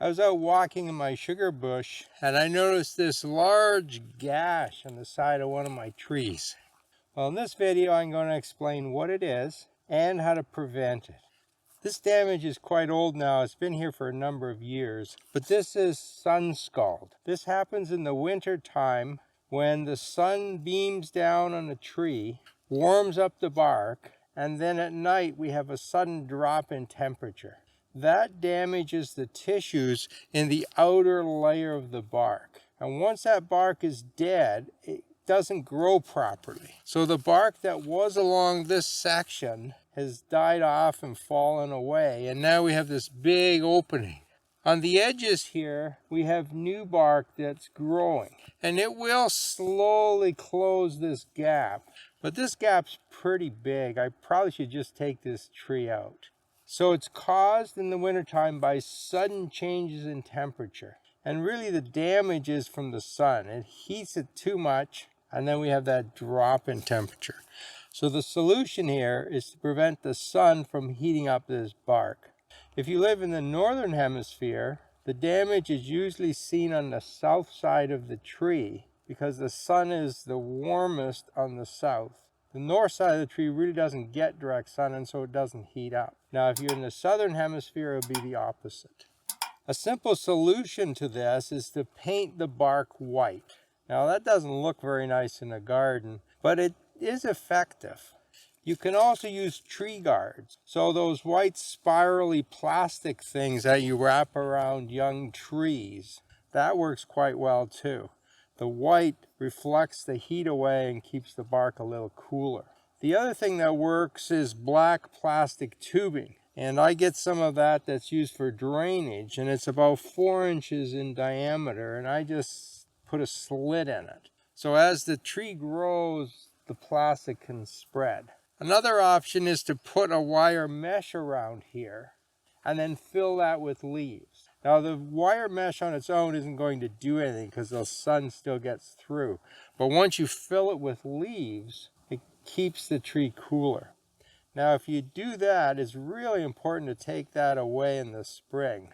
I was out walking in my sugar bush and I noticed this large gash on the side of one of my trees. Well, in this video I'm going to explain what it is and how to prevent it. This damage is quite old now. It's been here for a number of years, but this is Sunscald. This happens in the winter time when the sun beams down on the tree, warms up the bark, and then at night we have a sudden drop in temperature. That damages the tissues in the outer layer of the bark. And once that bark is dead, it doesn't grow properly. So the bark that was along this section has died off and fallen away, and now we have this big opening. On the edges here, we have new bark that's growing, and it will slowly close this gap. But this gap's pretty big. I probably should just take this tree out. So it's caused in the wintertime by sudden changes in temperature. And really the damage is from the sun. It heats it too much, and then we have that drop in temperature. So the solution here is to prevent the sun from heating up this bark. If you live in the northern hemisphere, the damage is usually seen on the south side of the tree because the sun is the warmest on the south. The north side of the tree really doesn't get direct sun, and so it doesn't heat up. Now, if you're in the southern hemisphere, it would be the opposite. A simple solution to this is to paint the bark white. Now, that doesn't look very nice in a garden, but it is effective. You can also use tree guards. So those white spirally plastic things that you wrap around young trees, that works quite well too. The white reflects the heat away and keeps the bark a little cooler. The other thing that works is black plastic tubing. And I get some of that that's used for drainage, and it's about 4 inches in diameter, and I just put a slit in it. So as the tree grows, the plastic can spread. Another option is to put a wire mesh around here and then fill that with leaves. Now the wire mesh on its own isn't going to do anything because the sun still gets through. But once you fill it with leaves, it keeps the tree cooler. Now if you do that, it's really important to take that away in the spring.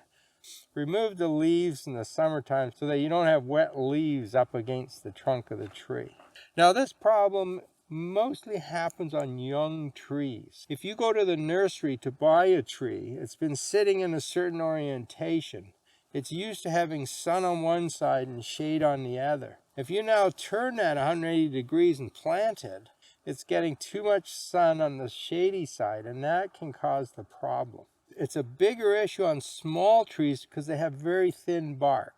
Remove the leaves in the summertime so that you don't have wet leaves up against the trunk of the tree. Now this problem mostly happens on young trees. If you go to the nursery to buy a tree, it's been sitting in a certain orientation. It's used to having sun on one side and shade on the other. If you now turn that 180 degrees and plant it, it's getting too much sun on the shady side, and that can cause the problem. It's a bigger issue on small trees because they have very thin bark.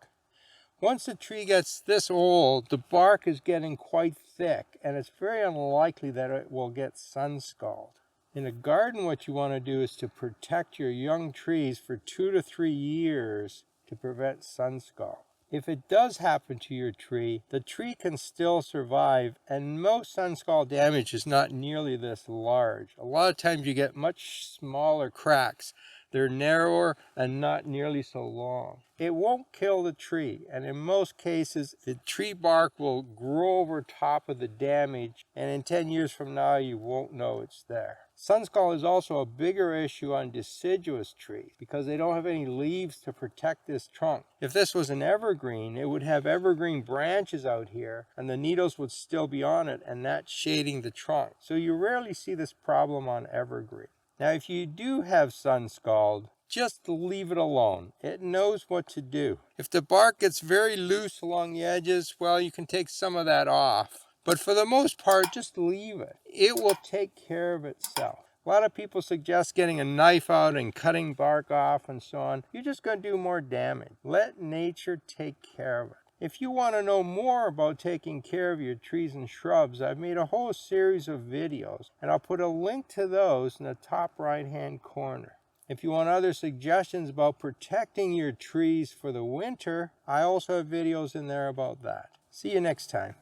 Once the tree gets this old, the bark is getting quite thick, and it's very unlikely that it will get sun scald. In a garden, what you want to do is to protect your young trees for 2 to 3 years to prevent sun scald. If it does happen to your tree, the tree can still survive, and most sun scald damage is not nearly this large. A lot of times you get much smaller cracks. They're narrower and not nearly so long. It won't kill the tree, and in most cases, the tree bark will grow over top of the damage, and in 10 years from now, you won't know it's there. Sun scald is also a bigger issue on deciduous trees because they don't have any leaves to protect this trunk. If this was an evergreen, it would have evergreen branches out here, and the needles would still be on it, and that's shading the trunk. So you rarely see this problem on evergreen. Now, if you do have sun scald, just leave it alone. It knows what to do. If the bark gets very loose along the edges, well, you can take some of that off. But for the most part, just leave it. It will take care of itself. A lot of people suggest getting a knife out and cutting bark off and so on. You're just going to do more damage. Let nature take care of it. If you want to know more about taking care of your trees and shrubs, I've made a whole series of videos, and I'll put a link to those in the top right-hand corner. If you want other suggestions about protecting your trees for the winter, I also have videos in there about that. See you next time.